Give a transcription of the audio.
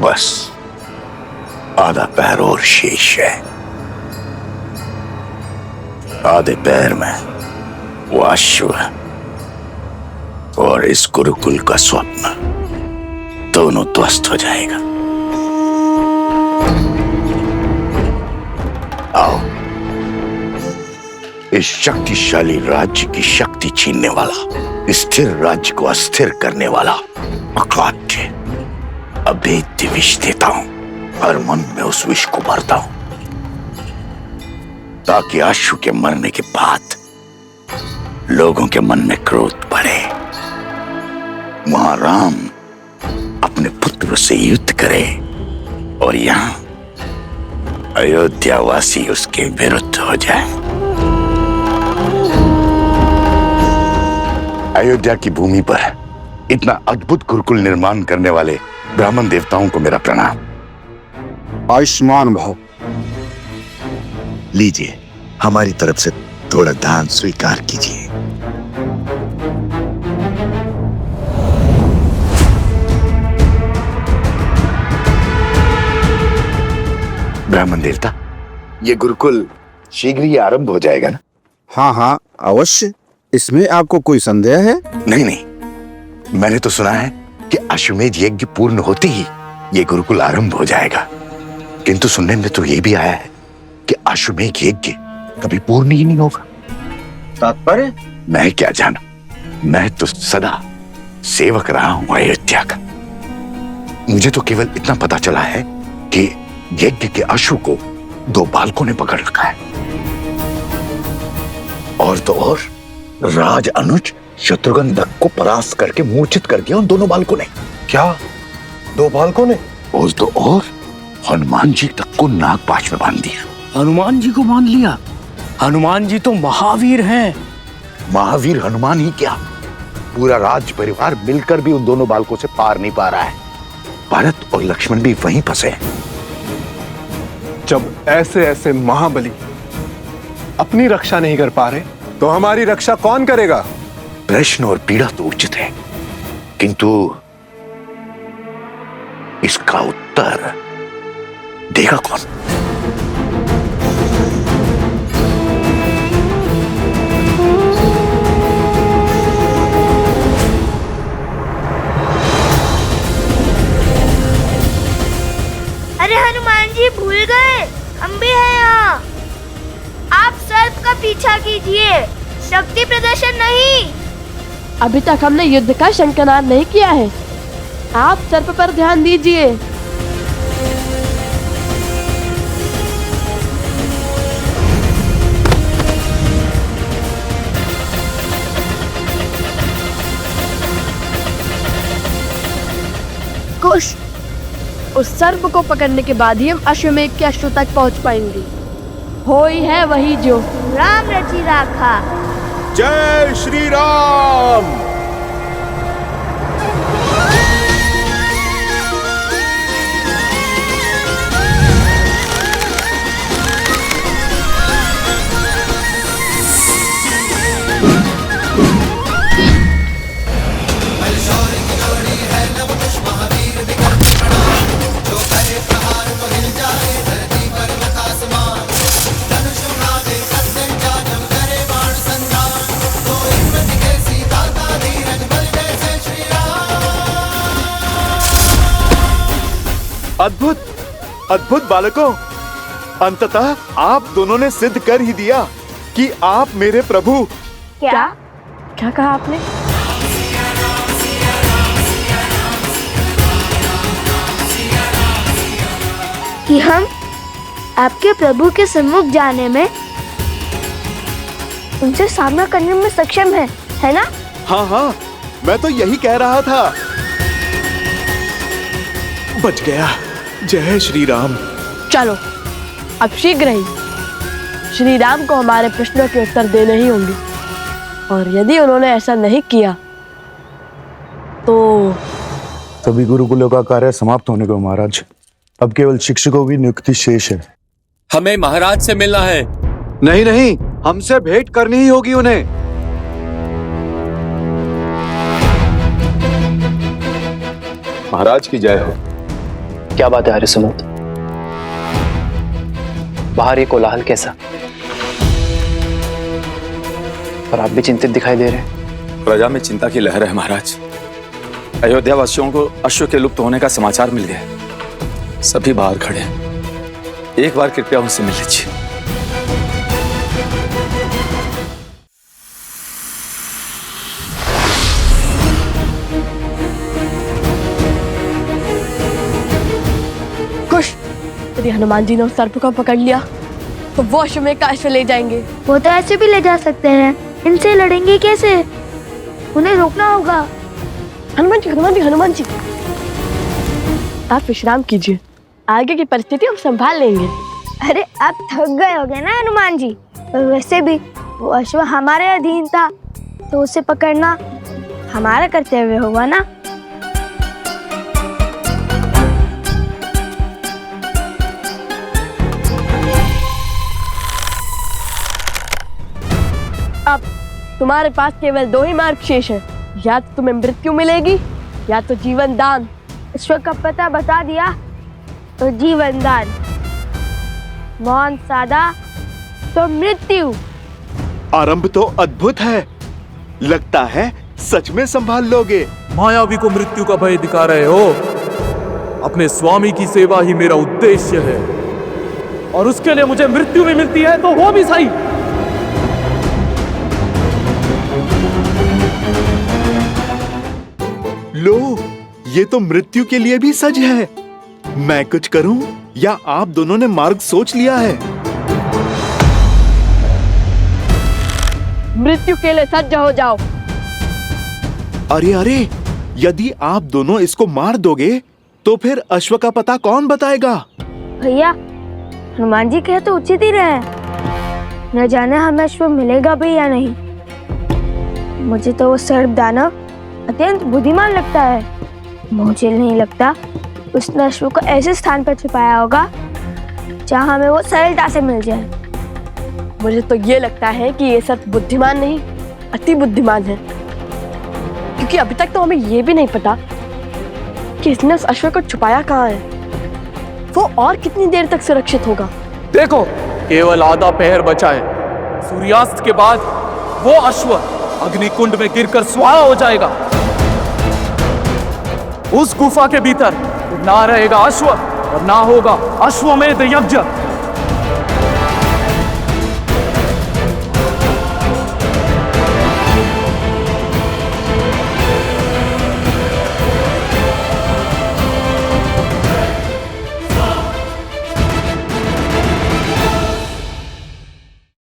बस आधा पैर और शेष है। आधे पैर में वो अश्व और इस गुरुकुल का स्वप्न दोनों ध्वस्त हो जाएगा। आओ, इस शक्तिशाली राज्य की शक्ति छीनने वाला, स्थिर राज्य को अस्थिर करने वाला अकाट्य अभेद्य विष देता हूं। हर मन में उस विष को भरता हूं ताकि अश्व के मरने के बाद लोगों के मन में क्रोध बढ़े। वहां राम अपने पुत्र से युद्ध करे और यहां अयोध्यावासी उसके विरुद्ध हो जाए। अयोध्या की भूमि पर इतना अद्भुत गुरुकुल निर्माण करने वाले ब्राह्मण देवताओं को मेरा प्रणाम। आयुष्मान भव। लीजिए, हमारी तरफ से थोड़ा दान स्वीकार कीजिए। ब्राह्मण देवता, ये गुरुकुल शीघ्र ही आरंभ हो जाएगा ना? हाँ हाँ अवश्य। इसमें आपको कोई संदेह है? नहीं नहीं, मैंने तो सुना है कि अश्वमेध यज्ञ पूर्ण होते ही ये गुरुकुल आरंभ हो जाएगा, किंतु सुनने में तो ये भी आया है कि अश्वमेध यज्ञ कभी पूर्ण ही नहीं होगा। तात्पर्य? मैं क्या जानूं, मैं तो सदा सेवक रहा हूं अयोध्या का। मुझे तो केवल इतना पता चला है कि यज्ञ के अश्व को 2 बालकों ने पकड़ रखा है, और तो और राज अनुज शत्रुघ्न दत्त को परास्त करके मूर्छित कर दिया उन दोनों बालकों ने। क्या 2 बालकों ने? और तो और हनुमान जी तक को नागपाश में बांध दिया। हनुमान जी को बांध लिया? हनुमान जी तो महावीर हैं। महावीर हनुमान ही क्या, पूरा राज परिवार मिलकर भी उन दोनों बालकों से पार नहीं पा रहा है। भरत और लक्ष्मण भी वहीं फंसे हैं। जब ऐसे ऐसे महाबली अपनी रक्षा नहीं कर पा रहे तो हमारी रक्षा कौन करेगा? प्रश्न और पीड़ा तो उचित है, किंतु इसका उत्तर देगा कौन? अरे हनुमान जी भूल गए, हम भी हैं यहाँ। आप सर्प का पीछा कीजिए, शक्ति प्रदर्शन नहीं। अभी तक हमने युद्ध का शंखनाद नहीं किया है, आप सर्प पर ध्यान दीजिए। कुश, उस सर्प को पकड़ने के बाद ही हम अश्वमेध के अश्व तक पहुंच पाएंगे। होई है वही जो राम रची राखा। जय श्री राम। अद्भुत अद्भुत बालकों, अंततः आप दोनों ने सिद्ध कर ही दिया कि आप मेरे प्रभु। क्या क्या कहा आपने? कि हम आपके प्रभु के सम्मुख जाने में, उनसे सामना करने में सक्षम है ना? हाँ हाँ, मैं तो यही कह रहा था। बच गया। जय श्री राम। चलो अब शीघ्र ही श्री राम को हमारे प्रश्नों के उत्तर देने ही होंगे, और यदि उन्होंने ऐसा नहीं किया तो सभी गुरुकुलों का कार्य समाप्त होने को महाराज। अब केवल शिक्षकों की नियुक्ति शेष है। हमें महाराज से मिलना है। नहीं नहीं, हमसे भेंट करनी ही होगी उन्हें। महाराज की जय हो। क्या बात है आर्यसुमंत? बाहर ये कोलाहल कैसा? और आप भी चिंतित दिखाई दे रहे हैं। प्रजा में चिंता की लहर है महाराज। अयोध्या वासियों को अश्व के लुप्त होने का समाचार मिल गया। सभी बाहर खड़े हैं। एक बार कृपया उनसे मिल लीजिए। खुश, यदि हनुमान जी ने उस सर्प को पकड़ लिया तो वो अश्वमेध का अश्व ले जाएंगे। वो तो ऐसे भी ले जा सकते हैं, इनसे लड़ेंगे कैसे? उन्हें रोकना होगा। हनुमान जी, हनुमान जी, हनुमान जी, आप विश्राम कीजिए, आगे की परिस्थिति हम संभाल लेंगे। अरे आप थक गए होगे ना हनुमान जी। वैसे भी वो अश्व हमारे अधीन था, तो उसे पकड़ना हमारा कर्तव्य होगा ना। अब तुम्हारे पास केवल 2 ही मार्ग शेष है, या तो तुम्हें मृत्यु मिलेगी या तो जीवन दान। ईश्वर का पता बता दिया तो जीवन दान, मौन साधा तो मृत्यु। आरंभ तो अद्भुत है, लगता है सच में संभाल लोगे। मायावी को मृत्यु का भय दिखा रहे हो। अपने स्वामी की सेवा ही मेरा उद्देश्य है, और उसके लिए मुझे मृत्यु भी मिलती है तो वो भी सही। लो, ये तो मृत्यु के लिए भी सज है। मैं कुछ करूं या आप दोनों ने मार्ग सोच लिया है? मृत्यु के लिए सज्ज हो जाओ। अरे अरे, यदि आप दोनों इसको मार दोगे तो फिर अश्व का पता कौन बताएगा? भैया, हनुमान जी कहे तो उचित ही रहे। न जाने हमें अश्व मिलेगा भी या नहीं। मुझे तो वो सर्प दानव अत्यंत बुद्धिमान लगता है। मुझे नहीं लगता उसने अश्व को ऐसे स्थान पर छुपाया होगा जहाँ हमें वो सरलता से मिल जाए। मुझे तो ये लगता है कि ये सब बुद्धिमान नहीं, अति बुद्धिमान है, क्योंकि अभी तक तो हमें ये भी नहीं पता कि इसने उस अश्व को छुपाया कहाँ है। वो और कितनी देर तक सुरक्षित होगा। देखो, केवल आधा पहर बचा है। सूर्यास्त के बाद वो अश्व अग्निकुंड में गिरकर स्वाहा हो जाएगा। उस गुफा के भीतर ना रहेगा अश्व और ना होगा अश्वमेध यज्ञ।